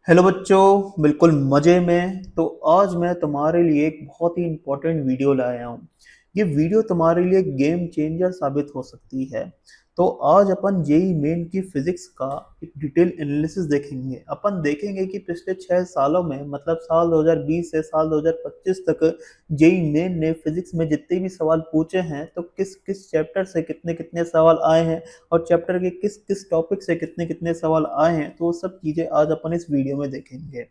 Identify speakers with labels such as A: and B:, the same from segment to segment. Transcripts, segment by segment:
A: Hello बच्चों, बिल्कुल मज़े में। तो आज मैं तुम्हारे लिए एक बहुत ही इम्पोर्टेंट वीडियो लाया हूँ। ये वीडियो तुम्हारे लिए गेम चेंजर साबित हो सकती है। तो आज अपन जेई मेन की फिजिक्स का एक डिटेल एनालिसिस देखेंगे। अपन देखेंगे कि पिछले 6 सालों में, मतलब साल 2020 से साल 2025 तक जेई मेन ने फिजिक्स में जितने भी सवाल पूछे हैं, तो किस किस चैप्टर से कितने कितने सवाल आए हैं और चैप्टर के किस किस टॉपिक से कितने कितने सवाल आए हैं। तो वो सब चीज़ें आज अपन इस वीडियो में देखेंगे।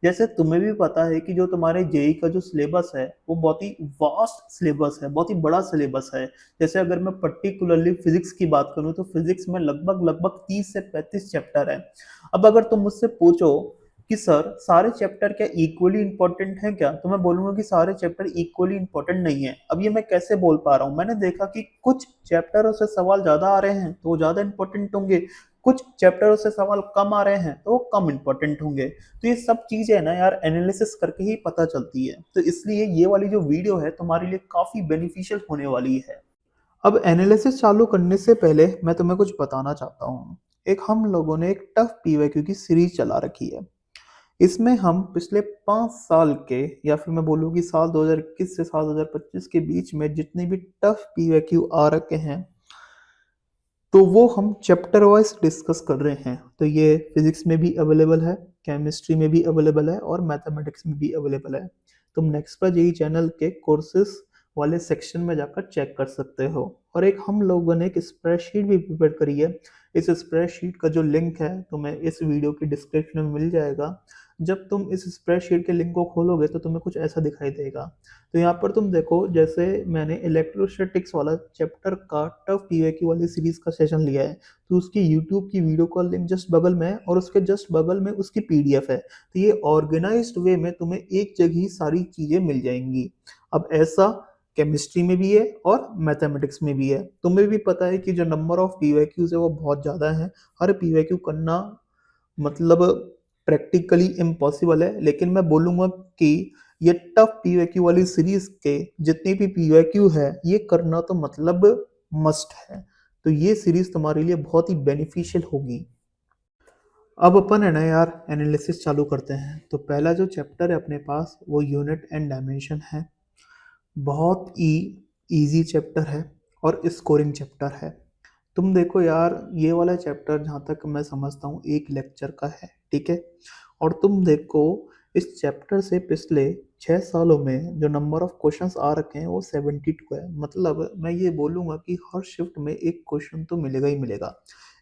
A: जैसे तुम्हें भी पता है कि जो तुम्हारे जेई का जो सिलेबस है वो बहुत ही वास्ट सिलेबस है, बहुत ही बड़ा सिलेबस है। जैसे अगर मैं पर्टिकुलरली फिजिक्स की बात करूं तो फिजिक्स में लगभग लगभग 30 से 35 चैप्टर है। अब अगर तुम मुझसे पूछो कि सर सारे चैप्टर क्या इक्वली इंपॉर्टेंट हैं क्या, तो मैं बोलूंगा कि सारे चैप्टर इक्वली इंपॉर्टेंट नहीं है। अब ये मैं कैसे बोल पा रहा हूँ, मैंने देखा कि कुछ चैप्टरों से सवाल ज्यादा आ रहे हैं तो वो ज्यादा इंपॉर्टेंट होंगे, कुछ चैप्टरों से सवाल कम आ रहे हैं तो वो कम इंपॉर्टेंट होंगे। तो ये सब चीजें ना यार एनालिसिस करके ही पता चलती है। तो इसलिए ये वाली जो वीडियो है तुम्हारे लिए काफी बेनिफिशियल होने वाली है। अब एनालिसिस चालू करने से पहले मैं तुम्हें कुछ बताना चाहता हूँ। एक हम लोगों ने एक टफ पीवाईक्यू की सीरीज चला रखी है। इसमें हम पिछले 5 साल के, या फिर मैं बोलूँ कि साल 2021 से साल 2025 के बीच में जितने भी टफ पीवाईक्यू आ रखे हैं, तो वो हम चैप्टर वाइज डिस्कस कर रहे हैं। तो ये फिजिक्स में भी अवेलेबल है, केमिस्ट्री में भी अवेलेबल है और मैथमेटिक्स में भी अवेलेबल है। तुम नेक्स्ट पर जेई चैनल के कोर्सेज वाले सेक्शन में जाकर चेक कर सकते हो। और एक हम लोगों ने एक स्प्रेडशीट भी प्रिपेयर करी है। इस स्प्रेडशीट का जो लिंक है तुम्हें इस वीडियो की डिस्क्रिप्शन में मिल जाएगा। जब तुम इस स्प्रेडशीट के लिंक को खोलोगे तो तुम्हें कुछ ऐसा दिखाई देगा। तो यहाँ पर तुम देखो, जैसे मैंने इलेक्ट्रोस्टैटिक्स वाला चैप्टर का टफ पीवाईक्यू वाली सीरीज का सेशन लिया है, तो उसकी यूट्यूब की वीडियो का लिंक जस्ट बगल में है और उसके जस्ट बगल में उसकी पीडीएफ है। तो ये ऑर्गेनाइज्ड वे में तुम्हें एक जगह ही सारी चीजें मिल जाएंगी। अब ऐसा केमिस्ट्री में भी है और मैथमेटिक्स में भी है। तुम्हें भी पता है कि जो नंबर ऑफ पीवाईक्यूज है वो बहुत ज़्यादा है। हर पीवाईक्यू करना मतलब प्रैक्टिकली इम्पॉसिबल है, लेकिन मैं बोलूँगा कि ये टफ पीवाईक्यू वाली सीरीज के जितने भी पीवाईक्यू है ये करना तो मतलब मस्ट है। तो ये सीरीज तुम्हारे लिए बहुत ही बेनिफिशियल होगी। अब अपन है ना यार एनालिसिस चालू करते हैं। तो पहला जो चैप्टर है अपने पास वो यूनिट एंड डायमेंशन है। बहुत ही इजी चैप्टर है और स्कोरिंग चैप्टर है। तुम देखो यार, ये वाला चैप्टर जहाँ तक मैं समझता हूँ एक लेक्चर का है, ठीक है। और तुम देखो, इस चैप्टर से पिछले 6 सालों में जो नंबर ऑफ क्वेश्चंस आ रखे हैं वो 72 है। मतलब मैं ये बोलूँगा कि हर शिफ्ट में एक क्वेश्चन तो मिलेगा ही मिलेगा।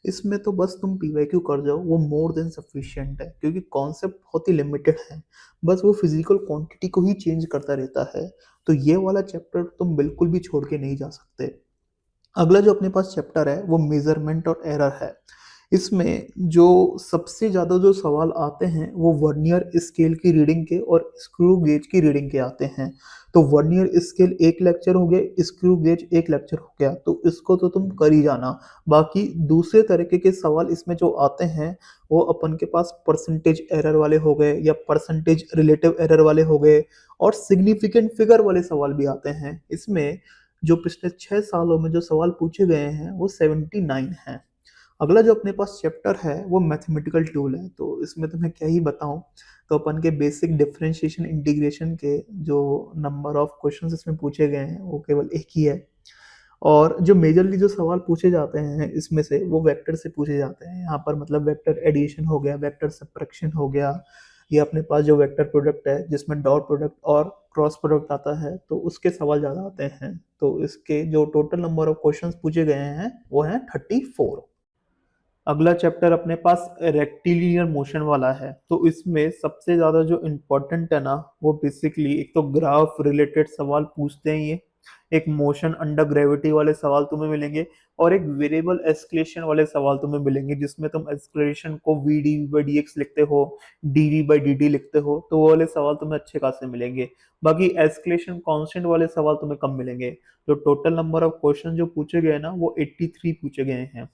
A: इसमें तो बस तुम पीवाईक्यू कर जाओ वो मोर देन सफिशिएंट है, क्योंकि कॉन्सेप्ट बहुत ही लिमिटेड है। बस वो फिजिकल क्वांटिटी को ही चेंज करता रहता है। तो ये वाला चैप्टर तुम बिल्कुल भी छोड़ के नहीं जा सकते। अगला जो अपने पास चैप्टर है वो मेजरमेंट और एरर है। इसमें जो सबसे ज़्यादा जो सवाल आते हैं वो वर्नियर स्केल की रीडिंग के और स्क्रू गेज की रीडिंग के आते हैं। तो वर्नियर स्केल एक लेक्चर हो गया, स्क्रू गेज एक लेक्चर हो गया, तो इसको तो तुम कर ही जाना। बाकी दूसरे तरीके के सवाल इसमें जो आते हैं वो अपन के पास परसेंटेज एरर वाले हो गए या परसेंटेज रिलेटिव एरर वाले हो गए, और सिग्निफिकेंट फिगर वाले सवाल भी आते हैं। इसमें जो पिछले 6 सालों में जो सवाल पूछे गए हैं वो 79 हैं। अगला जो अपने पास चैप्टर है वो मैथमेटिकल टूल है। तो इसमें तो मैं क्या ही बताऊं। तो अपन के बेसिक डिफरेंशिएशन इंटीग्रेशन के जो नंबर ऑफ क्वेश्चंस इसमें पूछे गए हैं वो केवल एक ही है। और जो मेजरली जो सवाल पूछे जाते हैं इसमें से वो वेक्टर से पूछे जाते हैं। यहाँ पर मतलब वेक्टर एडिशन हो गया, वेक्टर सब्ट्रैक्शन हो गया, ये अपने पास जो वेक्टर प्रोडक्ट है जिसमें डॉट प्रोडक्ट और क्रॉस प्रोडक्ट आता है, तो उसके सवाल ज़्यादा आते हैं। तो इसके जो टोटल नंबर ऑफ क्वेश्चंस पूछे गए हैं वो हैं 34। अगला चैप्टर अपने पास रेक्टिलिनियर मोशन वाला है। तो इसमें सबसे ज़्यादा जो इम्पोर्टेंट है ना, वो बेसिकली एक तो ग्राफ रिलेटेड सवाल पूछते हैं ये, एक मोशन अंडर ग्रेविटी वाले सवाल तुम्हें मिलेंगे, और एक वेरिएबल एस्केलेशन वाले सवाल तुम्हें मिलेंगे जिसमें तुम एस्केलेशन को v d by d x लिखते हो, d v by d t लिखते हो, तो वो वाले सवाल तुम्हें अच्छे खासे मिलेंगे। बाकी एस्केलेशन कांस्टेंट वाले सवाल तुम्हें कम मिलेंगे। जो टोटल नंबर ऑफ क्वेश्चन जो पूछे गए ना वो 83 पूछे गए हैं।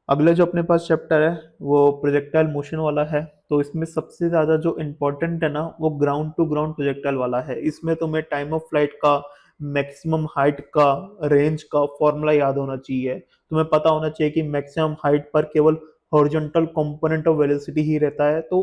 A: अगला जो अपने पास चैप्टर है वो प्रोजेक्टाइल मोशन वाला है। तो इसमें सबसे ज़्यादा जो इम्पोर्टेंट है ना वो ग्राउंड टू ग्राउंड प्रोजेक्टाइल वाला है। इसमें तुम्हें टाइम ऑफ फ्लाइट का, मैक्सिमम हाइट का, रेंज का फॉर्मूला याद होना चाहिए। तुम्हें पता होना चाहिए कि मैक्सिमम हाइट पर केवल हॉरिजॉन्टल कंपोनेंट ऑफ वेलोसिटी ही रहता है। तो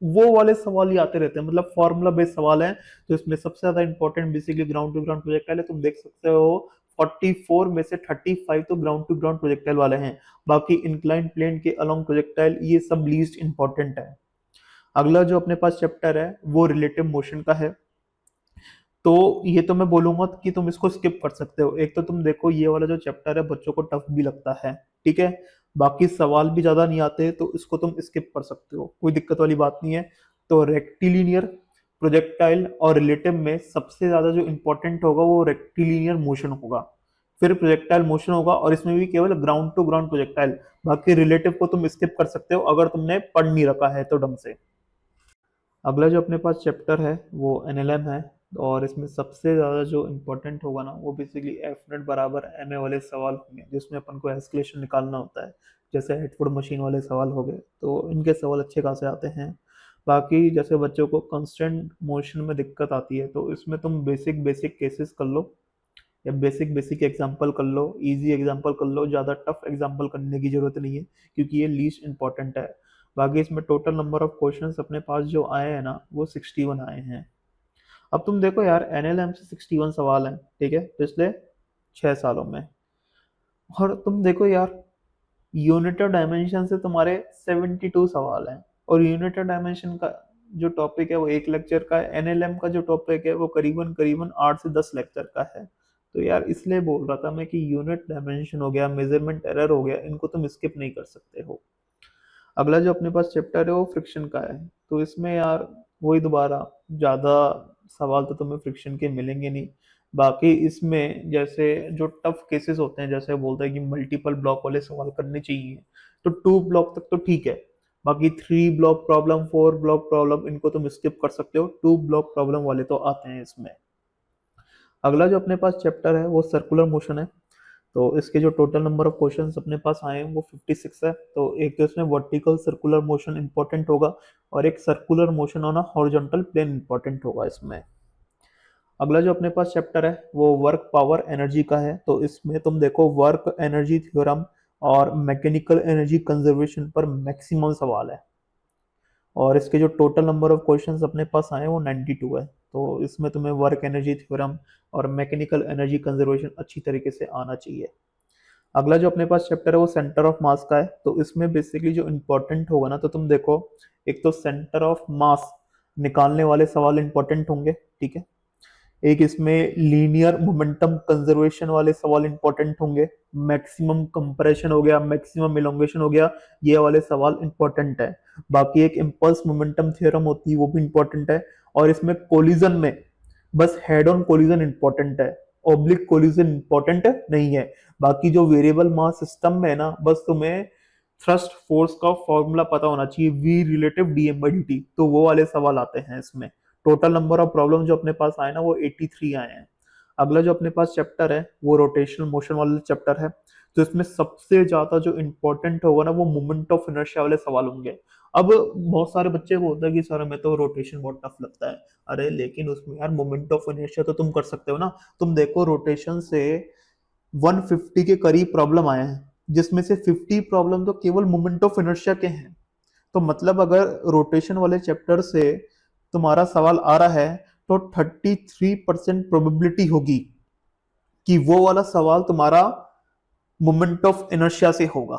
A: वो वाले सवाल ही आते रहते हैं, मतलब फॉर्मूला बेस्ड सवाल है। तो इसमें सबसे ज्यादा important basically ground to ground projectile है। तुम देख सकते हो 44 में से 35 तो ग्राउंड टू ग्राउंड प्रोजेक्टाइल वाले हैं, बाकी इंक्लाइन प्लेन के अलोंग प्रोजेक्टाइल ये सब लीस्ट इंपॉर्टेंट है। अगला जो अपने पास चैप्टर है वो रिलेटिव मोशन का है। तो ये तो मैं बोलूंगा कि तुम इसको स्किप कर सकते हो। एक तो तुम देखो ये वाला जो चैप्टर है बच्चों को टफ भी लगता है, ठीक है, बाकी सवाल भी ज्यादा नहीं आते, तो इसको तुम स्किप कर सकते हो, कोई दिक्कत वाली बात नहीं है। तो रेक्टिलिनियर प्रोजेक्टाइल और रिलेटिव में सबसे ज्यादा जो इंपॉर्टेंट होगा वो रेक्टिलिनियर मोशन होगा, फिर प्रोजेक्टाइल मोशन होगा, और इसमें भी केवल ग्राउंड टू ग्राउंड प्रोजेक्टाइल। बाकी रिलेटिव को तुम स्किप कर सकते हो अगर तुमने पढ़ नहीं रखा है तो ढंग से। अगला जो अपने पास चैप्टर है वो एनएलएम है, और इसमें सबसे ज़्यादा जो इम्पोर्टेंट होगा ना वो बेसिकली एफ नेट बराबर एम ए वाले सवाल होंगे, जिसमें अपन को एस्केलेशन निकालना होता है। जैसे हेडफोर्ड मशीन वाले सवाल हो गए, तो इनके सवाल अच्छे खासे आते हैं। बाकी जैसे बच्चों को कांस्टेंट मोशन में दिक्कत आती है, तो इसमें तुम बेसिक बेसिक केसेस कर लो, या बेसिक बेसिक एग्जांपल कर लो, इजी एग्जांपल कर लो, ज़्यादा टफ एग्जांपल करने की ज़रूरत नहीं है, क्योंकि ये लीस्ट इंपॉर्टेंट है। बाकी इसमें टोटल नंबर ऑफ क्वेश्चंस अपने पास जो आए हैं ना वो 61 आए हैं। अब तुम देखो यार, एनएलएम से 61 सवाल हैं, ठीक है, पिछले 6 सालों में। और तुम देखो यार, यूनिट ऑफ डायमेंशन से तुम्हारे 72 सवाल हैं, और यूनिट ऑफ डायमेंशन का जो टॉपिक है वो एक लेक्चर का है, एनएलएम का जो टॉपिक है वो करीबन करीबन 8 से 10 लेक्चर का है। तो यार इसलिए बोल रहा था मैं कि यूनिट डायमेंशन हो गया, मेजरमेंट एरर हो गया, इनको तुम स्किप नहीं कर सकते हो। अगला जो अपने पास चैप्टर है वो फ्रिक्शन का है। तो इसमें यार वही दोबारा ज़्यादा सवाल तो तुम्हें फ्रिक्शन के मिलेंगे नहीं। बाकी इसमें जैसे जो टफ केसेस होते हैं, जैसे बोलते हैं कि मल्टीपल ब्लॉक वाले सवाल करने चाहिए, तो 2 ब्लॉक तक तो ठीक है। बाकी 3 ब्लॉक प्रॉब्लम, 4 ब्लॉक प्रॉब्लम, इनको तुम स्किप कर सकते हो, 2 ब्लॉक प्रॉब्लम वाले तो आते हैं इसमें। अगला जो अपने पास चैप्टर है वो सर्कुलर मोशन है। तो इसके जो टोटल नंबर ऑफ क्वेश्चंस अपने पास आए हैं वो 56 है। तो एक तो इसमें वर्टिकल सर्कुलर मोशन इंपॉर्टेंट होगा, और एक circular motion on a horizontal plane important होगा इसमें। अगला जो अपने पास चैप्टर है वो वर्क पावर एनर्जी का है। तो इसमें तुम देखो वर्क एनर्जी थ्योरम और मैकेनिकल एनर्जी कंजर्वेशन पर मैक्सिमम सवाल है, और इसके जो टोटल नंबर ऑफ क्वेश्चंस अपने पास आए हैं वो 92 है। तो इसमें तुम्हें वर्क एनर्जी थ्योरम और मैकेनिकल एनर्जी कंजर्वेशन अच्छी तरीके से आना चाहिए। अगला जो अपने पास चैप्टर है वो सेंटर ऑफ मास का है। तो इसमें बेसिकली जो इंपॉर्टेंट होगा ना, तो तुम देखो, एक तो सेंटर ऑफ मास निकालने वाले सवाल इंपॉर्टेंट होंगे, ठीक है, एक इसमें लीनियर मोमेंटम कंजर्वेशन वाले सवाल इंपॉर्टेंट होंगे, मैक्सिमम कंप्रेशन हो गया, मैक्सिमम इलोंगेशन हो गया, ये वाले सवाल इंपॉर्टेंट है। बाकी एक इम्पल्स मोमेंटम थ्योरम होती है वो भी इंपॉर्टेंट है, और इसमें कोलिजन में बस हेड ऑन कोलिजन इंपॉर्टेंट है, ऑब्लिक कोलिजन इंपॉर्टेंट नहीं है। बाकी जो वेरिएबल मास सिस्टम में है ना, बस तुम्हें थ्रस्ट फोर्स का फॉर्मूला पता होना चाहिए, v relative dm by d, तो वो वाले सवाल आते हैं इसमें। टोटल नंबर ऑफ प्रॉब्लम जो अपने पास आए ना वो 83 आए हैं। अगला जो अपने पास चैप्टर है वो रोटेशनल मोशन वाला चैप्टर है। तो इसमें सबसे ज्यादा जो इंपॉर्टेंट होगा ना वो मोमेंट ऑफ इनर्शिया वाले सवाल होंगे। अब बहुत सारे बच्चे को होता है कि सर हमें तो रोटेशन बहुत टफ लगता है। अरे लेकिन उसमें यार मोमेंट ऑफ इनर्शिया तो तुम कर सकते हो ना। तुम देखो रोटेशन से 150 के करीब प्रॉब्लम आए हैं, जिसमें से 50 प्रॉब्लम तो केवल मोमेंट ऑफ इनर्शिया के हैं। तो मतलब अगर रोटेशन वाले चैप्टर से तुम्हारा सवाल आ रहा है, तो 33% प्रोबेबिलिटी होगी कि वो वाला सवाल तुम्हारा मोमेंट ऑफ इनर्शिया से होगा।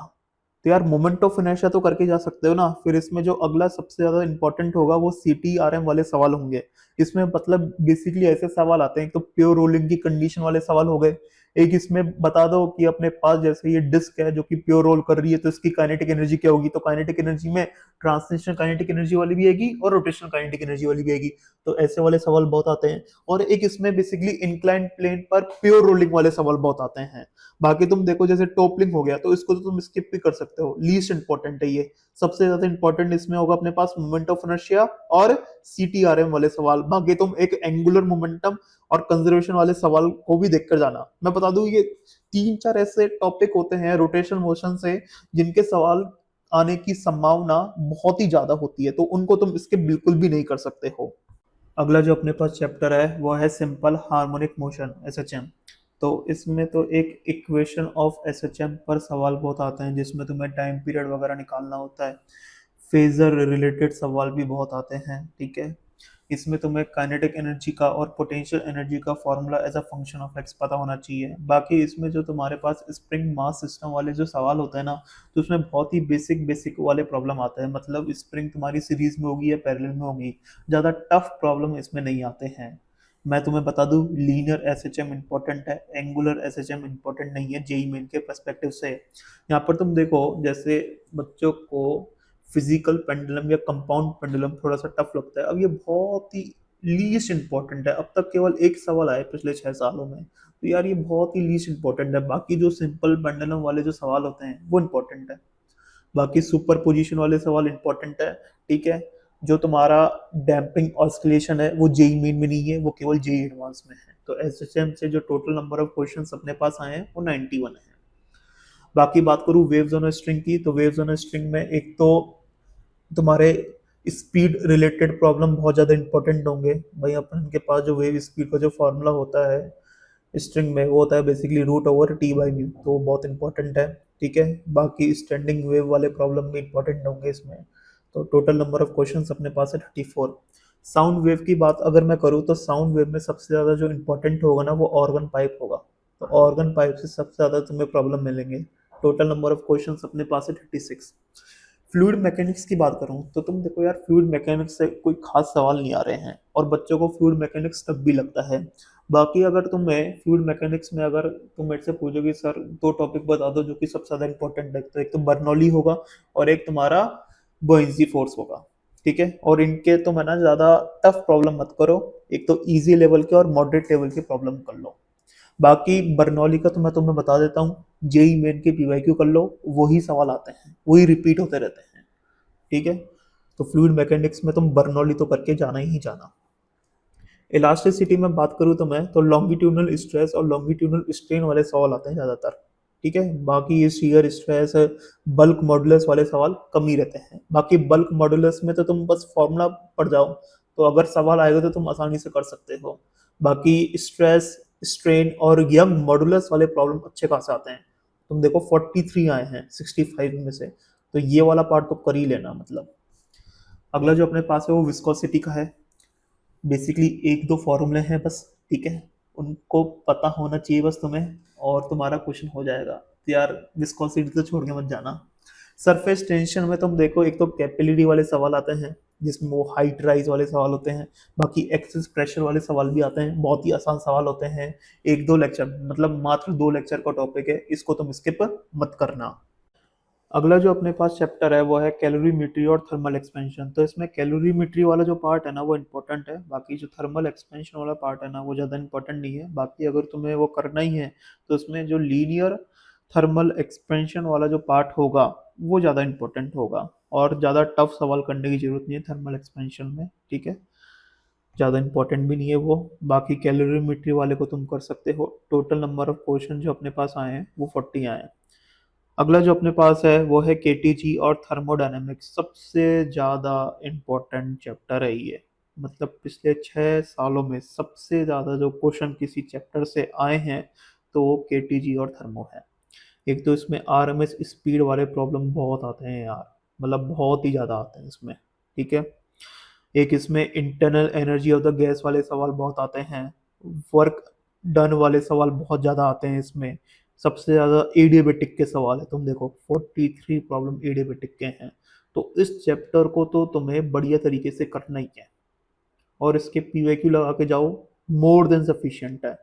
A: तो यार मोमेंट ऑफ इनर्शिया तो करके जा सकते हो ना। फिर इसमें जो अगला सबसे ज्यादा इंपॉर्टेंट होगा वो CTRM वाले सवाल होंगे। इसमें मतलब बेसिकली ऐसे सवाल आते हैं, तो प्योर रोलिंग की कंडीशन वाले सवाल हो गए। एक इसमें बता दो कि अपने पास जैसे ये डिस्क है जो कि प्योर रोल कर रही है, तो इसकी काइनेटिक एनर्जी क्या होगी। तो काइनेटिक एनर्जी में ट्रांसलेशनल काइनेटिक एनर्जी वाली भी आएगी और रोटेशनल काइनेटिक एनर्जी वाली भी आएगी। तो ऐसे वाले सवाल बहुत आते हैं। और एक इसमें बेसिकली इंक्लाइन प्लेन पर प्योर रोलिंग वाले सवाल बहुत आते हैं। बाकी तुम देखो जैसे टॉपलिंग हो गया, तो इसको तो तुम स्किप भी कर सकते हो, लीस्ट इंपॉर्टेंट है ये। सबसे ज्यादा इंपॉर्टेंट इसमें होगा अपने पास मोमेंट ऑफ इनर्शिया और CTRM वाले सवाल। बाकी तुम एक एंगुलर मोमेंटम और कंजर्वेशन वाले सवाल को भी देखकर जाना। मैं बता दूं ये 3-4 ऐसे टॉपिक होते हैं रोटेशन मोशन से जिनके सवाल आने की संभावना बहुत ही ज्यादा होती है, तो उनको तुम इसके बिल्कुल भी नहीं कर सकते हो। अगला जो अपने पास चैप्टर है वो है सिंपल हार्मोनिक मोशन, SHM। तो इसमें तो एक इक्वेशन ऑफ एसएचएम पर सवाल बहुत आते हैं, जिसमें तुम्हें टाइम पीरियड वगैरह निकालना होता है। फेजर रिलेटेड सवाल भी बहुत आते हैं, ठीक है। इसमें तुम्हें काइनेटिक एनर्जी का और पोटेंशियल एनर्जी का formula as a function of x पता होना चाहिए। बाकी इसमें जो तुम्हारे पास स्प्रिंग मास सिस्टम वाले जो सवाल होते हैं ना, तो उसमें बहुत ही बेसिक बेसिक वाले प्रॉब्लम आते हैं। मतलब स्प्रिंग तुम्हारी सीरीज में होगी या पैरेलल में होगी, ज़्यादा टफ प्रॉब्लम इसमें नहीं आते हैं। मैं तुम्हें बता दूं, लीनियर एसएचएम इंपॉर्टेंट है, एंगुलर एसएचएम इंपॉर्टेंट नहीं है जेई मेन के पर्सपेक्टिव से। यहाँ पर तुम देखो, जैसे बच्चों को फिजिकल पेंडुलम या कंपाउंड पेंडुलम थोड़ा सा टफ लगता है। अब ये बहुत ही लीस्ट इंपॉर्टेंट है, अब तक केवल एक सवाल आया पिछले 6 सालों में, तो यार ये बहुत ही लीस्ट इंपॉर्टेंट है। बाकी जो सिंपल पेंडुलम वाले जो सवाल होते हैं वो इंपॉर्टेंट है, बाकी सुपर पोजिशन वाले सवाल इंपॉर्टेंट है, ठीक है। जो तुम्हारा डैम्पिंग ऑस्किलेशन है वो जेई मेन में नहीं है, वो केवल जेई एडवांस में है। तो एसएचएम से जो टोटल नंबर ऑफ क्वेश्चंस अपने पास आए हैं वो 91 है। बाकी बात करूं वेव्स ऑन स्ट्रिंग की, तो वेव्स ऑन स्ट्रिंग में एक तो तुम्हारे स्पीड रिलेटेड प्रॉब्लम बहुत ज़्यादा इंपॉर्टेंट होंगे। भाई अपन के पास जो वेव स्पीड का जो फॉर्मूला होता है स्ट्रिंग में, वो होता है basically root over T by mu, तो वो बहुत इंपॉर्टेंट है, ठीक है। बाकी स्टैंडिंग वेव वाले प्रॉब्लम भी इंपॉर्टेंट होंगे इसमें। तो टोटल नंबर ऑफ क्वेश्चन अपने पास है 34। साउंड वेव की बात अगर मैं करूँ, तो साउंड वेव में सबसे ज़्यादा जो इंपॉर्टेंट होगा ना वो ऑर्गन पाइप होगा। तो ऑर्गन पाइप से सबसे ज़्यादा तुम्हें प्रॉब्लम मिलेंगे। टोटल नंबर ऑफ क्वेश्चन अपने पास है 36। फ्लूइड मैकेनिक्स की बात करूं, तो तुम देखो यार, फ्लूइड मैकेनिक्स से कोई खास सवाल नहीं आ रहे हैं, और बच्चों को फ्लूइड मैकेनिक्स तब भी लगता है। बाकी अगर तुम्हें फ्लूइड मैकेनिक्स में अगर तुम मेरे से पूछोगे सर 2 टॉपिक बता दो जो कि सबसे ज़्यादा इंपॉर्टेंट है, तो एक तो बर्नौली होगा और एक तुम्हारा बोइंजी फोर्स होगा, ठीक है। और इनके तुम है ना ज़्यादा टफ प्रॉब्लम मत करो, एक तो ईजी लेवल के और मॉडरेट लेवल के प्रॉब्लम कर लो। बाकी बर्नौली का तो मैं तुम्हें बता देता हूँ, जेई मेन के पीवाईक्यू कर लो, वही सवाल आते हैं, वही रिपीट होते रहते हैं, ठीक है। तो फ्लूइड मैकेनिक्स में तुम बर्नौली तो करके जाना ही जाना। इलास्टिसिटी में बात करूँ तो मैं तो लॉन्गिट्यूडनल स्ट्रेस और लॉन्गिट्यूडनल स्ट्रेन वाले सवाल आते हैं ज़्यादातर, ठीक है। बाकी ये शियर स्ट्रेस, बल्क मॉडुलस वाले सवाल कम ही रहते हैं। बाकी बल्क मॉडुलस में तो तुम बस फॉर्मूला पढ़ जाओ, तो अगर सवाल आएगा तो तुम आसानी से कर सकते हो। बाकी स्ट्रेस, स्ट्रेन और यंग मॉडुलस वाले प्रॉब्लम अच्छे खासे आते हैं। तुम देखो 43 आए हैं 65 में से, तो ये वाला पार्ट तो कर ही लेना। मतलब अगला जो अपने पास है वो विस्कोसिटी का है। बेसिकली 1-2 फॉर्मूले हैं बस, ठीक है, उनको पता होना चाहिए बस तुम्हें, और तुम्हारा क्वेश्चन हो जाएगा। तो यार विस्कोसिटी तो छोड़ के मत जाना। सरफेस टेंशन में तुम देखो, एक तो कैपिलरी वाले सवाल आते हैं जिसमें वो हाइट राइज वाले सवाल होते हैं। बाकी एक्सेस प्रेशर वाले सवाल भी आते हैं, बहुत ही आसान सवाल होते हैं। 1-2 लेक्चर, मतलब मात्र 2 लेक्चर का टॉपिक है, इसको तुम स्किप मत करना। अगला जो अपने पास चैप्टर है वो है कैलोरीमेट्री और थर्मल एक्सपेंशन। तो इसमें कैलोरीमेट्री वाला जो पार्ट है ना वो इम्पोर्टेंट है, बाकी जो थर्मल एक्सपेंशन वाला पार्ट है ना वो ज़्यादा इंपॉर्टेंट नहीं है। बाकी अगर तुम्हें वो करना ही है तो इसमें जो लीनियर थर्मल एक्सपेंशन वाला जो पार्ट होगा वो ज़्यादा इंपॉर्टेंट होगा, और ज़्यादा टफ सवाल करने की जरूरत नहीं है थर्मल एक्सपेंशन में, ठीक है। ज़्यादा इंपॉर्टेंट भी नहीं है वो। बाकी कैलोरीमेट्री वाले को तुम कर सकते हो। टोटल नंबर ऑफ क्वेश्चन जो अपने पास आए हैं वो 40 आए हैं। अगला जो अपने पास है वो है केटीजी और थर्मोडायनेमिक्स। सबसे ज़्यादा इम्पोर्टेंट चैप्टर है ये। मतलब पिछले 6 सालों में सबसे ज़्यादा जो क्वेश्चन किसी चैप्टर से आए हैं तो वो केटीजी और थर्मो है। एक तो इसमें आरएमएस स्पीड वाले प्रॉब्लम बहुत आते हैं यार, मतलब बहुत ही ज़्यादा आते हैं इसमें, ठीक है। एक इसमें internal energy of the gas वाले सवाल बहुत आते हैं। वर्क डन वाले सवाल बहुत ज़्यादा आते हैं इसमें। सबसे ज़्यादा एडियाबेटिक के सवाल है, तुम देखो 43 प्रॉब्लम एडियाबेटिक के हैं। तो इस चैप्टर को तो तुम्हें बढ़िया तरीके से करना ही है, और इसके पीवाईक्यू लगा के जाओ, मोर देन सफिशिएंट है।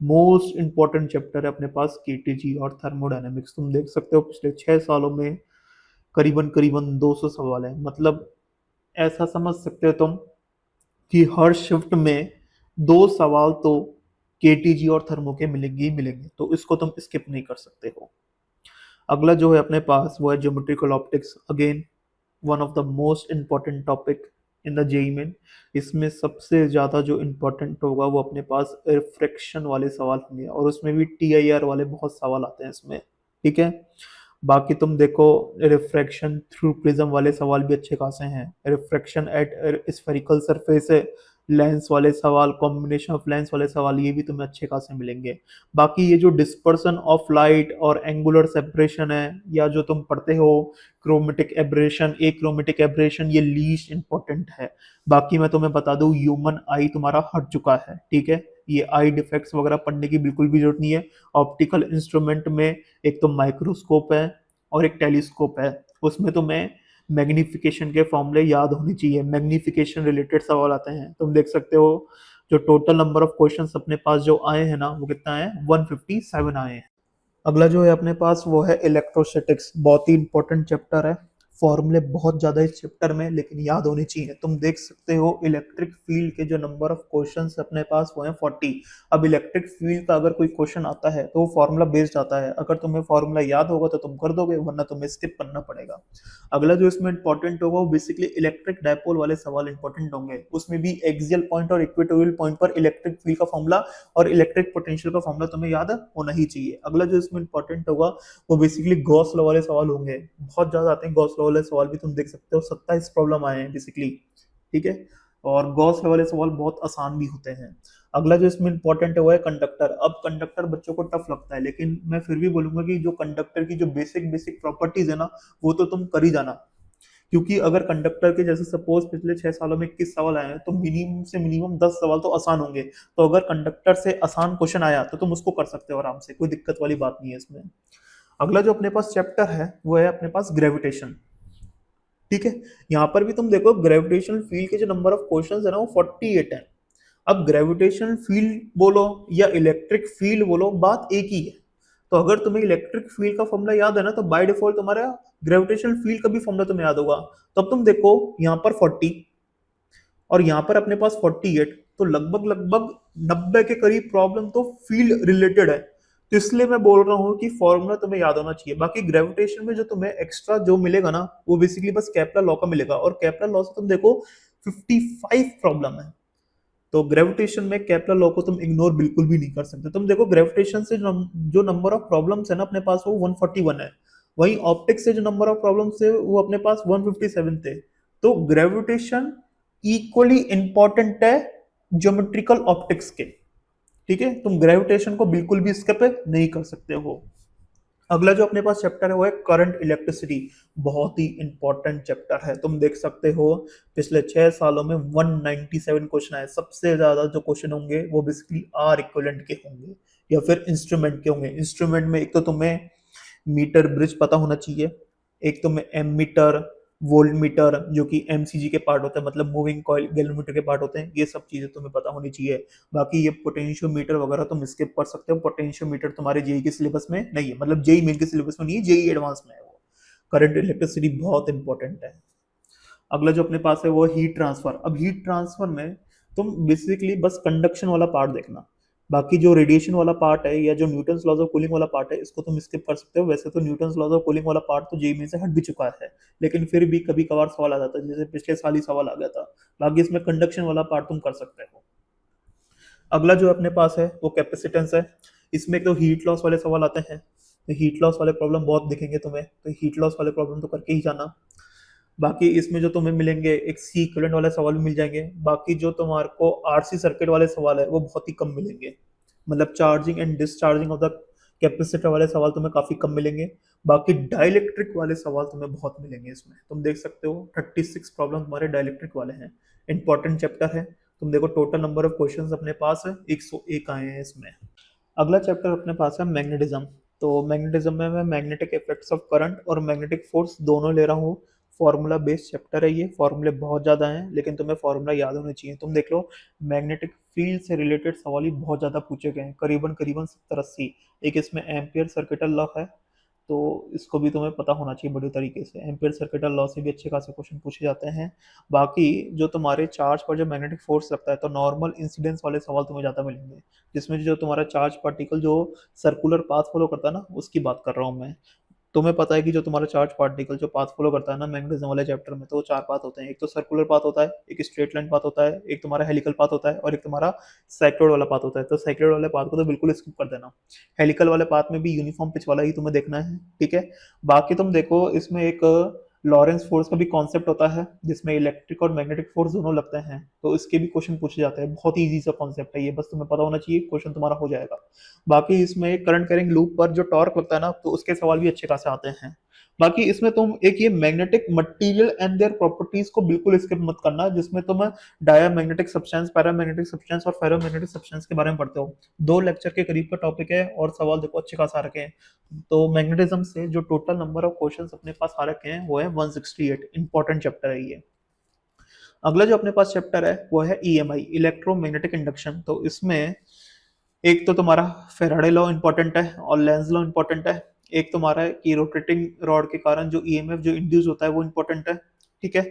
A: मोस्ट इंपॉर्टेंट चैप्टर है अपने पास केटीजी और थर्मोडायनेमिक्स। तुम देख सकते हो पिछले 6 सालों में करीबन करीबन 200 सवाल है। मतलब ऐसा समझ सकते हो तुम कि हर शिफ्ट में 2 सवाल तो केटीजी और थर्मो के मिलेंगे ही मिलेंगे, तो इसको तुम स्किप नहीं कर सकते हो। अगला जो है अपने पास वो है geometrical optics. Again one of the most important topic in the JEE main. इसमें सबसे ज़्यादा जो इम्पोर्टेंट होगा वो अपने पास रिफ्रैक्शन वाले सवाल होंगे, और उसमें भी टीआईआर वाले बहुत सवाल आते हैं इसमें, ठीक है। बाकी तुम देखो रिफ्रैक्शन थ्रू प्रिज्म वाले सवाल भी अच्छे खासे हैं। Refraction at spherical surface lens वाले सवाल, कॉम्बिनेशन ऑफ लेंस वाले सवाल, ये भी तुम्हें अच्छे खासे मिलेंगे। बाकी ये जो डिस्पर्सन ऑफ लाइट और एंगुलर सेपरेशन है, या जो तुम पढ़ते हो क्रोमेटिक एब्रेशन, ए क्रोमेटिक एब्रेशन, ये लीस्ट इंपॉर्टेंट है। बाकी मैं तुम्हें बता दूं, ह्यूमन आई तुम्हारा हट चुका है, ठीक है। ये आई डिफेक्ट्स वगैरह पढ़ने की बिल्कुल भी जरूरत नहीं है। ऑप्टिकल इंस्ट्रूमेंट में एक तो माइक्रोस्कोप है और एक टेलीस्कोप है, उसमें तुम्हें मैग्निफिकेशन के फॉर्मूले याद होने चाहिए। मैग्निफिकेशन रिलेटेड सवाल आते हैं, तुम देख सकते हो जो टोटल नंबर ऑफ क्वेश्चंस अपने पास जो आए हैं ना, वो कितना है, 157 आए हैं। अगला जो है अपने पास वो है इलेक्ट्रोस्टैटिक्स, बहुत ही इंपॉर्टेंट चैप्टर है। फॉर्मूले बहुत ज्यादा इस चैप्टर में, लेकिन याद होने चाहिए। तुम देख सकते हो इलेक्ट्रिक फील्ड के जो नंबर ऑफ क्वेश्चंस अपने पास वो है 40। अब इलेक्ट्रिक फील्ड का अगर कोई क्वेश्चन आता है तो वो फॉर्मूला बेस्ड आता है। अगर तुम्हें फॉर्मूला याद होगा तो तुम कर दोगे, वरना तुम्हें स्किप करना पड़ेगा। अगला जो इसमें इंपॉर्टेंट होगा वो बेसिकली इलेक्ट्रिक डायपोल वाले सवाल इंपॉर्टेंट होंगे। उसमें भी एक्सियल पॉइंट और इक्वेटोरियल पॉइंट पर इलेक्ट्रिक फील्ड का फॉर्मूला और इलेक्ट्रिक पोटेंशियल का फॉर्मूला तुम्हें याद होना ही चाहिए। अगला जो इसमें इंपॉर्टेंट होगा वो बेसिकली गॉस लॉ वाले सवाल होंगे। बहुत ज्यादा आते हैं गॉस लॉ वाले सवाल भी, तुम देख सकते हो 27 प्रॉब्लम आए हैं बेसिकली, ठीक है। और गॉस लॉ वाले सवाल बहुत आसान भी होते हैं। अगला जो इसमें इंपॉर्टेंट है वो है कंडक्टर। अब कंडक्टर बच्चों को टफ लगता है, लेकिन मैं फिर भी बोलूंगा कि जो कंडक्टर की जो बेसिक बेसिक प्रॉपर्टीज है ना, वो तो तुम कर ही जाना। क्योंकि अगर कंडक्टर के जैसे सपोज पिछले 6 सालों में 21 सवाल आए हैं, तो मिनिमम से मिनिमम 10 सवाल तो आसान होंगे। तो अगर कंडक्टर से आसान क्वेश्चन आया तो तुम उसको कर सकते हो आराम से, कोई दिक्कत वाली बात नहीं है इसमें। अगला जो अपने पास चैप्टर है वो है अपने पास ग्रेविटेशन, ठीक है। यहाँ पर भी तुम देखो ग्रेविटेशनल फील्ड के जो नंबर ऑफ क्वेश्चंस है ना वो 48 है। अब ग्रेविटेशनल फील्ड बोलो या इलेक्ट्रिक फील्ड बोलो, बात एक ही है। तो अगर तुम्हें इलेक्ट्रिक फील्ड का फॉर्मूला याद है ना, तो बाय डिफॉल्ट तुम्हारा ग्रेविटेशनल फील्ड का भी फॉर्मूला तुम्हें याद होगा। तो अब तुम देखो यहाँ पर 40 और यहाँ पर अपने पास 48, तो लगभग लगभग 90 के करीब प्रॉब्लम तो फील्ड रिलेटेड है। तो इसलिए मैं बोल रहा हूँ कि फॉर्मूला तुम्हें याद होना चाहिए। बाकी ग्रेविटेशन में जो तुम्हें एक्स्ट्रा जो मिलेगा ना, वो बेसिकली बस केपलर लॉ का मिलेगा, और केपलर लॉ से तुम देखो 55 प्रॉब्लम है। तो ग्रेविटेशन में केपलर लॉ को तुम इग्नोर बिल्कुल भी नहीं कर सकते। तुम देखो ग्रेविटेशन से जो नंबर ऑफ प्रॉब्लम्स है ना अपने पास, वो 141 है। वहीं ऑप्टिक्स से जो नंबर ऑफ प्रॉब्लम्स है वो अपने पास 157 थे। तो ग्रेविटेशन इक्वली इंपॉर्टेंट है ज्योमेट्रिकल ऑप्टिक्स के, ठीक है। तुम ग्रेविटेशन को बिल्कुल भी स्किप नहीं कर सकते हो। अगला जो अपने पास चैप्टर है वो है करंट इलेक्ट्रिसिटी। बहुत ही इंपॉर्टेंट चैप्टर है। तुम देख सकते हो पिछले 6 सालों में 197 क्वेश्चन आए। सबसे ज्यादा जो क्वेश्चन होंगे वो बेसिकली आर इक्विवेलेंट के होंगे या फिर इंस्ट्रूमेंट के होंगे। इंस्ट्रूमेंट में एक तो तुम्हें मीटर ब्रिज पता होना चाहिए, एक तुम्हें एमीटर, वोल्ट मीटर जो कि एमसीजी के पार्ट होता है, मतलब मूविंग कॉइल गैल्वेनोमीटर के पार्ट होते हैं। ये सब चीजें तुम्हें पता होनी चाहिए। बाकी ये पोटेंशियोमीटर वगैरह तुम स्किप कर सकते हो। पोटेंशियोमीटर तुम्हारे जेई के सिलेबस में नहीं है, मतलब जेई मेन के सिलेबस में नहीं है, जेई एडवांस में है वो। करंट इलेक्ट्रिसिटी बहुत इंपॉर्टेंट है। अगला जो अपने पास है वो हीट ट्रांसफर। अब हीट ट्रांसफर में तुम बेसिकली बस कंडक्शन वाला पार्ट देखना। बाकी जो रेडिएशन वाला पार्ट है या जो न्यूटन्स लॉज ऑफ कूलिंग वाला पार्ट है, इसको तुम स्किप कर सकते हो। वैसे तो न्यूटन्स लॉज ऑफ कूलिंग वाला पार्ट तो जेई में से हट भी चुका है, लेकिन फिर भी कभी कभार सवाल आ जाता है, जैसे पिछले साल ही सवाल आ गया था। बाकी इसमें कंडक्शन वाला पार्ट तुम कर सकते हो। अगला जो अपने पास है वो कैपेसिटेंस है। इसमें एक तो हीट लॉस वाले सवाल आते हैं, तो हीट लॉस वाले प्रॉब्लम बहुत दिखेंगे तुम्हें, तो हीट लॉस वाले प्रॉब्लम तो करके ही जाना। बाकी इसमें जो तुम्हें मिलेंगे एक सी इक्विवेलेंट वाले सवाल भी मिल जाएंगे। बाकी जो तुम्हारे को आरसी सर्किट वाले सवाल है वो बहुत ही कम मिलेंगे, मतलब charging and discharging of the capacitor वाले सवाल तुम्हें काफी कम मिलेंगे। बाकी डाइलेक्ट्रिक वाले सवाल तुम्हें बहुत मिलेंगे। इसमें तुम देख सकते हो 36 प्रॉब्लम तुम्हारे डाइलेक्ट्रिक वाले हैं। इंपॉर्टेंट चैप्टर है। तुम देखो टोटल नंबर ऑफ क्वेश्चंस अपने पास है 101 आए हैं इसमें। अगला चैप्टर अपने पास है मैग्नेटिज्म। तो मैग्नेटिज्म में मैं मैग्नेटिक इफेक्ट्स ऑफ करंट और मैग्नेटिक फोर्स दोनों ले रहा हूँ। फॉर्मूला बेस्ड चैप्टर है ये। फॉर्मूले बहुत ज़्यादा हैं, लेकिन तुम्हें फॉर्मूला याद होने चाहिए। तुम देख लो मैग्नेटिक फील्ड से रिलेटेड सवाल ही बहुत ज़्यादा पूछे गए हैं, करीबन करीबन 70-80। एक इसमें एम्पियर सर्किटल लॉ है, तो इसको भी तुम्हें पता होना चाहिए बड़े तरीके से। एम्पियर सर्किटल लॉ से भी अच्छे खासे क्वेश्चन पूछे जाते हैं। बाकी जो तुम्हारे चार्ज पर जो मैग्नेटिक फोर्स लगता है, तो नॉर्मल इंसिडेंस वाले सवाल तुम्हें ज़्यादा मिलेंगे, जिसमें जो तुम्हारा चार्ज पार्टिकल जो सर्कुलर पाथ फॉलो करता है ना, उसकी बात कर रहा हूँ मैं। तुम्हें पता है कि जो तुम्हारा चार्ज पार्टिकल जो पाथ फॉलो करता है ना मैग्नेटिज्म वाले चैप्टर में, तो वो 4 पाथ होते हैं। एक तो सर्कुलर पाथ होता है, एक स्ट्रेट लाइन पाथ होता है, एक तुम्हारा हेलिकल पाथ होता है, और एक तुम्हारा साइक्लोइड वाला पाथ होता है। तो साइक्लोइड वाले पाथ को तो बिल्कुल स्किप कर देना। हेलिकल वाले पाथ में भी यूनिफॉर्म पिच वाला ही तुम्हें देखना है, ठीक है। बाकी तुम देखो इसमें एक लॉरेंस फोर्स का भी कॉन्सेप्ट होता है जिसमें इलेक्ट्रिक और मैग्नेटिक फोर्स दोनों लगते हैं, तो इसके भी क्वेश्चन पूछे जाते हैं। बहुत इजी सा कॉन्सेप्ट है ये, बस तुम्हें पता होना चाहिए, क्वेश्चन तुम्हारा हो जाएगा। बाकी इसमें करंट कैरिंग लूप पर जो टॉर्क लगता है ना, तो उसके सवाल भी अच्छे खासे आते हैं। बाकी इसमें तुम एक ये magnetic material and their properties को बिल्कुल स्किप मत करना, जिसमें तुम डायमैग्नेटिक सब्सटेंस, पैरामैग्नेटिक सब्सटेंस और फेरोमैग्नेटिक सब्सटेंस के बारे में पढ़ते हो। 2 लेक्चर के करीब का टॉपिक है और सवाल देखो अच्छे खास आ रखे हैं। तो मैग्नेटिज्म से जो टोटल नंबर ऑफ क्वेश्चंस अपने पास आ रखे हैं वो है 168। इंपॉर्टेंट चैप्टर है ये। अगला जो अपने पास चैप्टर है वो है ईएमआई, इलेक्ट्रोमैग्नेटिक इंडक्शन। तो इसमें एक तो तुम्हारा फेराडे लॉ इंपॉर्टेंट है और लेंज लॉ इंपॉर्टेंट है। एक तुम्हारा है कि रोटेटिंग रॉड के कारण जो ईएमएफ जो इंड्यूस होता है वो इंपॉर्टेंट है, ठीक है।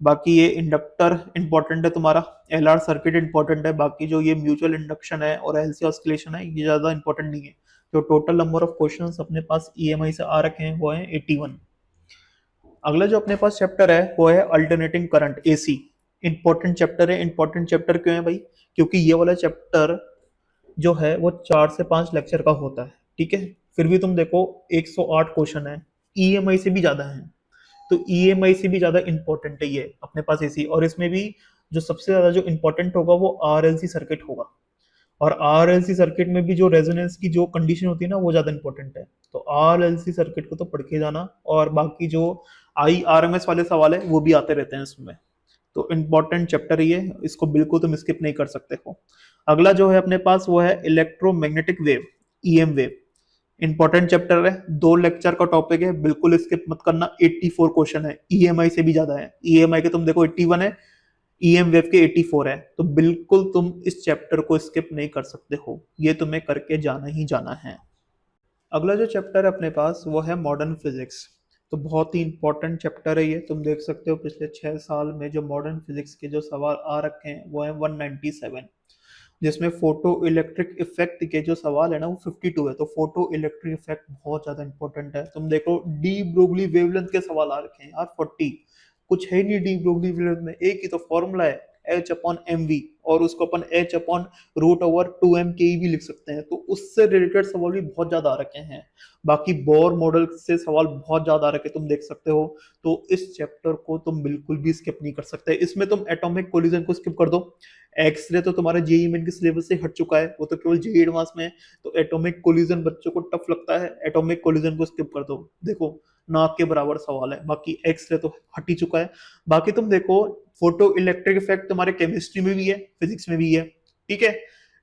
A: बाकी ये इंडक्टर इंपॉर्टेंट है तुम्हारा, एलआर सर्किट इंपॉर्टेंट है। बाकी जो ये म्यूचुअल इंडक्शन है और एलसी ऑस्किलेशन है ये ज्यादा इंपॉर्टेंट नहीं है। जो टोटल नंबर ऑफ क्वेश्चंस अपने पास ईएमआई से आ रखे हैं वो है 81। अगला जो अपने पास चैप्टर है वो है alternating current, AC. Important chapter है। इंपॉर्टेंट चैप्टर क्यों है भाई? क्योंकि ये वाला चैप्टर जो है वो 4 से 5 लेक्चर का होता है, ठीक है। फिर भी तुम देखो 108 क्वेश्चन है, ईएमआई से भी ज्यादा है। तो ईएमआई से भी ज्यादा इंपॉर्टेंट है ये अपने पास एसी। और इसमें भी जो सबसे ज्यादा जो इंपॉर्टेंट होगा वो आरएलसी सर्किट होगा। और आरएलसी सर्किट में भी जो रेजोनेंस की जो कंडीशन होती है ना वो ज्यादा इंपॉर्टेंट है। तो आरएलसी सर्किट को तो पढ़ के जाना। और बाकी जो आईआरएमएस वाले सवाल है वो भी आते रहते हैं इसमें। तो इंपॉर्टेंट चैप्टर ये, इसको बिल्कुल तुम स्किप नहीं कर सकते हो। अगला जो है अपने पास वो है electromagnetic wave, EM wave. Important chapter है, 2 लेक्चर का टॉपिक है, बिल्कुल स्किप मत करना। 84 क्वेश्चन है, ईएमआई से भी ज्यादा है। ईएमआई के तुम देखो 81 है, ईएम वेव के 84 है। तो बिल्कुल तुम इस चैप्टर को स्किप नहीं कर सकते हो, ये तुम्हें करके जाना ही जाना है। अगला जो चैप्टर है अपने पास वो है मॉडर्न फिजिक्स। तो बहुत ही इंपॉर्टेंट चैप्टर है ये। तुम देख सकते हो पिछले 6 साल में जो मॉडर्न फिजिक्स के जो सवाल आ रखे हैं वो है 197, जिसमें फोटो इलेक्ट्रिक इफेक्ट के जो सवाल है ना वो 52 है। तो फोटो इलेक्ट्रिक इफेक्ट बहुत ज्यादा इंपॉर्टेंट है। तुम देखो डी ब्रोगली वेवलेंथ के सवाल आ रखे हैं यार 40। कुछ है नहीं डी ब्रोगली वेवलेंथ में, एक ही तो फॉर्मूला है एच अपॉन एम वी, और उसको अपन H upon root over 2m के भी लिख सकते हैं। तो उससे रिलेटेड सवाल भी बहुत ज्यादा आ रखे हैं। बाकी बोर मॉडल से सवाल बहुत ज्यादा आ रखे तुम देख सकते हो। तो इस चैप्टर को तुम बिल्कुल भी स्किप नहीं कर सकते। इसमें तुम एटॉमिक कोलिजन को स्किप कर दो। एक्सरे तो तुम्हारे जेई मेन के सिलेबस से हट चुका है, वो तो केवल जेई एडवांस में है। तो एटॉमिक कोलिजन बच्चों को टफ लगता है, एटॉमिक कोलिजन को स्किप कर दो। देखो नाक के बराबर सवाल है। बाकी एक्सरे तो हट ही चुका है। बाकी तुम देखो फोटो इलेक्ट्रिक इफेक्ट तुम्हारे केमिस्ट्री में भी है, फिजिक्स में भी है, ठीक है।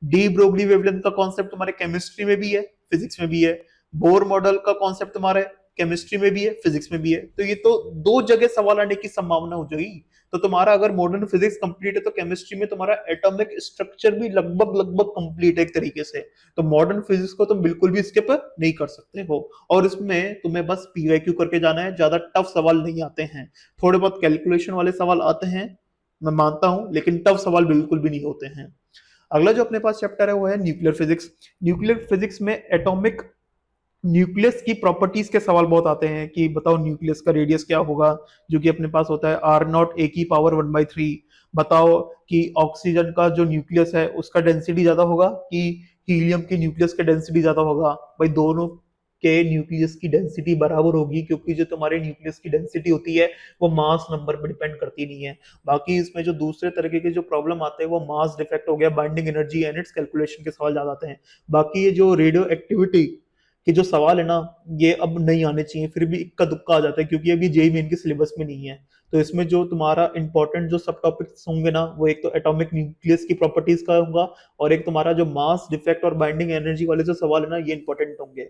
A: डी ब्रोगली वेवलेंथ का कॉन्सेप्ट तुम्हारे केमिस्ट्री में भी है, फिजिक्स में भी है। बोर मॉडल का कॉन्सेप्ट तुम्हारे केमिस्ट्री में भी है, फिजिक्स में भी है। तो ये तो 2 जगह सवाल आने की संभावना हो जाएगी। तो तुम्हारा अगर मॉडर्न फिजिक्स कंप्लीट है तो केमिस्ट्री में तुम्हारा एटॉमिक स्ट्रक्चर भी लगभग लगभग कंप्लीट है एक तरीके से। तो मॉडर्न फिजिक्स को तुम बिल्कुल भी स्किप नहीं कर सकते हो। और इसमें तुम्हें बस पीवाईक्यू करके जाना है, ज्यादा टफ सवाल नहीं आते हैं। थोड़े बहुत कैलकुलेशन वाले सवाल आते हैं मैं मानता हूं, लेकिन टफ सवाल बिल्कुल भी नहीं होते हैं। अगला जो अपने पास चैप्टर है वो है न्यूक्लियर फिजिक्स। न्यूक्लियर फिजिक्स में एटॉमिक न्यूक्लियस की प्रॉपर्टीज के सवाल बहुत आते हैं कि बताओ न्यूक्लियस का रेडियस क्या होगा, जो कि अपने पास होता है आर नॉट ए की पावर 1/3। बताओ कि ऑक्सीजन का जो न्यूक्लियस है उसका डेंसिटी ज्यादा होगा कि हीलियम के न्यूक्लियस का डेंसिटी ज्यादा होगा। भाई दोनों के न्यूक्लियस की डेंसिटी बराबर होगी, क्योंकि जो तुम्हारे न्यूक्लियस की डेंसिटी होती है वो मास नंबर पर डिपेंड करती नहीं है। बाकी इसमें जो दूसरे तरीके के जो प्रॉब्लम आते हैं वो मास डिफेक्ट हो गया, binding energy and it's calculation के सवाल ज्यादा आते हैं। बाकी ये जो रेडियो एक्टिविटी कि जो सवाल है ना ये अब नहीं आने चाहिए, फिर भी इक्का दुक्का आ जाता है क्योंकि अभी जेई मेन के सिलेबस में नहीं है। तो इसमें जो तुम्हारा इंपॉर्टेंट जो सब टॉपिक्स होंगे ना वो एक तो एटॉमिक न्यूक्लियस की प्रॉपर्टीज का होगा, और एक तुम्हारा जो मास डिफेक्ट और बाइंडिंग एनर्जी वाले जो सवाल है ना ये इंपॉर्टेंट होंगे।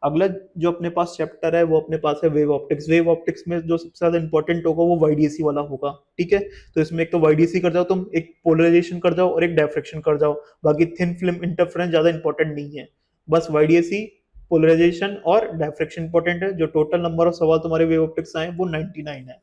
A: अगला जो अपने पास चैप्टर है वो अपने पास है वेव ऑप्टिक्स। वेव ऑप्टिक्स में जो सबसे ज्यादा इंपॉर्टेंट होगा वो वाईडीएसी वाला होगा, ठीक है। तो इसमें एक तो वाईडीएसी कर जाओ तुम, एक पोलराइजेशन कर जाओ और एक डायफ्रेक्शन कर जाओ। बाकी थिन फिल्म इंटरफेरेंस ज्यादा इंपॉर्टेंट नहीं है, बस वाईडीएसी, पोलराइजेशन और डायफ्रेक्शन इंपॉर्टेंट है। जो टोटल नंबर ऑफ सवाल तुम्हारे वेव ऑप्टिक्स आए वो 99 है।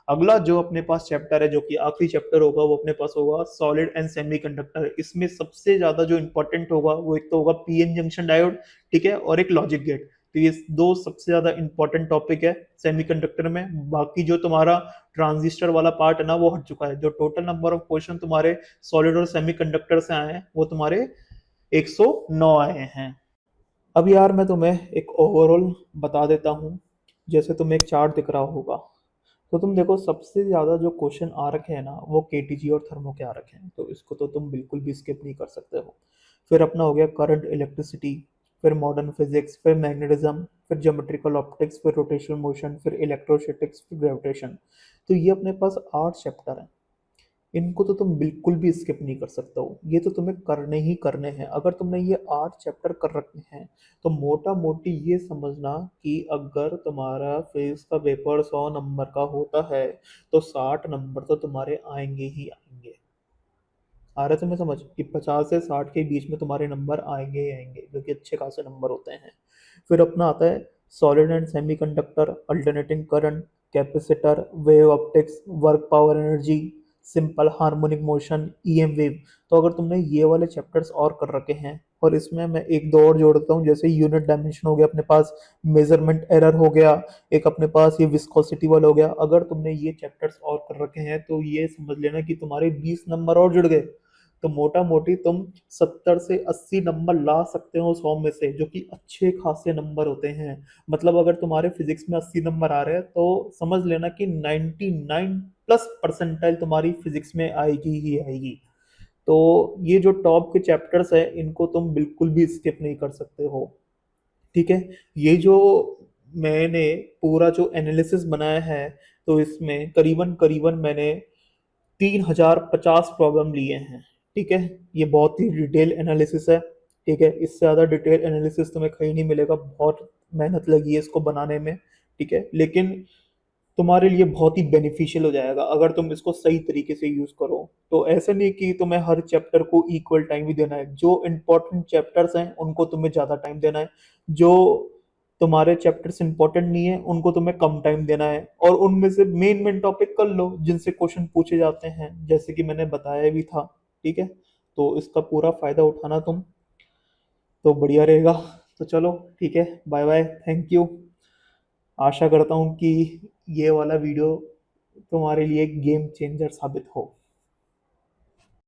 A: अगला जो अपने पास चैप्टर है जो कि आखिरी चैप्टर होगा वो अपने पास होगा सॉलिड एंड सेमीकंडक्टर। इसमें सबसे ज्यादा जो इंपॉर्टेंट होगा वो एक तो होगा पीएन जंक्शन डायोड, ठीक है, और एक लॉजिक गेट। तो ये 2 सबसे ज्यादा इंपॉर्टेंट टॉपिक है सेमीकंडक्टर में। बाकी जो तुम्हारा ट्रांजिस्टर वाला पार्ट है ना वो हट चुका है। जो टोटल नंबर ऑफ क्वेश्चन तुम्हारे सॉलिड और सेमीकंडक्टर से आए हैं वो तुम्हारे 109 आए हैं। अब यार मैं तुम्हें एक ओवरऑल बता देता हूँ। जैसे तुम्हें एक चार्ट दिख रहा होगा, तो तुम देखो सबसे ज़्यादा जो क्वेश्चन आ रखे हैं ना वो केटीजी और थर्मो के आ रखे हैं, तो इसको तो तुम बिल्कुल भी स्किप नहीं कर सकते हो। फिर अपना हो गया करंट इलेक्ट्रिसिटी, फिर मॉडर्न फिजिक्स, फिर मैग्नेटिज्म, फिर ज्योमेट्रिकल ऑप्टिक्स, फिर रोटेशनल मोशन, फिर इलेक्ट्रोस्टैटिक्स, फिर ग्रेविटेशन। तो ये अपने पास 8 चैप्टर हैं। इनको तो तुम बिल्कुल भी स्किप नहीं कर सकते हो, ये तो तुम्हें करने ही करने हैं। अगर तुमने ये 8 चैप्टर कर रखे हैं तो मोटा मोटी ये समझना कि अगर तुम्हारा फिजिक्स का पेपर 100 नंबर का होता है तो 60 नंबर तो तुम्हारे आएंगे ही आएंगे। आ रहा है तुम्हें समझ कि 50 से 60 के बीच में तुम्हारे नंबर आएंगे ही आएंगे, जो कि अच्छे खासे नंबर होते हैं। फिर अपना आता है solid and semiconductor, alternating current, capacitor, wave optics, work power energy, simple harmonic motion, EM wave. तो अगर तुमने ये वाले चैप्टर्स और कर रखे हैं, और इसमें मैं एक दो और जोड़ता हूँ, जैसे यूनिट डायमेंशन हो गया अपने पास, मेजरमेंट एरर हो गया, एक अपने पास ये विस्कोसिटी वाला हो गया। अगर तुमने ये चैप्टर्स और कर रखे हैं तो ये समझ लेना कि तुम्हारे 20 नंबर और जुड़ गए। तो मोटा मोटी तुम 70 से 80 नंबर ला सकते हो 100 में से, जो कि अच्छे खासे नंबर होते हैं। मतलब अगर तुम्हारे फिजिक्स में 80 नंबर आ रहे हैं तो समझ लेना कि 99+ परसेंटाइल तुम्हारी फिजिक्स में आएगी ही आएगी। तो ये जो टॉप के चैप्टर्स है इनको तुम बिल्कुल भी स्किप नहीं कर सकते हो। ठीक है। ये जो मैंने पूरा जो एनालिसिस बनाया है, तो इसमें करीबन करीबन मैंने 3050 प्रॉब्लम लिए हैं। ठीक है। ये बहुत ही डिटेल एनालिसिस है। ठीक है, इससे ज़्यादा डिटेल एनालिसिस तुम्हें कहीं नहीं मिलेगा, बहुत मेहनत लगी है इसको बनाने में। ठीक है, लेकिन तुम्हारे लिए बहुत ही बेनिफिशियल हो जाएगा अगर तुम इसको सही तरीके से यूज करो। तो ऐसा नहीं कि तुम्हें हर चैप्टर को इक्वल टाइम ही देना है, जो इंपॉर्टेंट चैप्टर्स हैं उनको तुम्हें ज़्यादा टाइम देना है, जो तुम्हारे चैप्टर्स इंपॉर्टेंट नहीं है उनको तुम्हें कम टाइम देना है, और उनमें से मेन मेन टॉपिक कर लो जिनसे क्वेश्चन पूछे जाते हैं, जैसे कि मैंने बताया भी था। ठीक है, तो इसका पूरा फायदा उठाना तुम, तो बढ़िया रहेगा। तो चलो ठीक है, बाय बाय, थैंक यू। आशा करता हूँ कि ये वाला वीडियो तुम्हारे लिए एक गेम चेंजर साबित हो।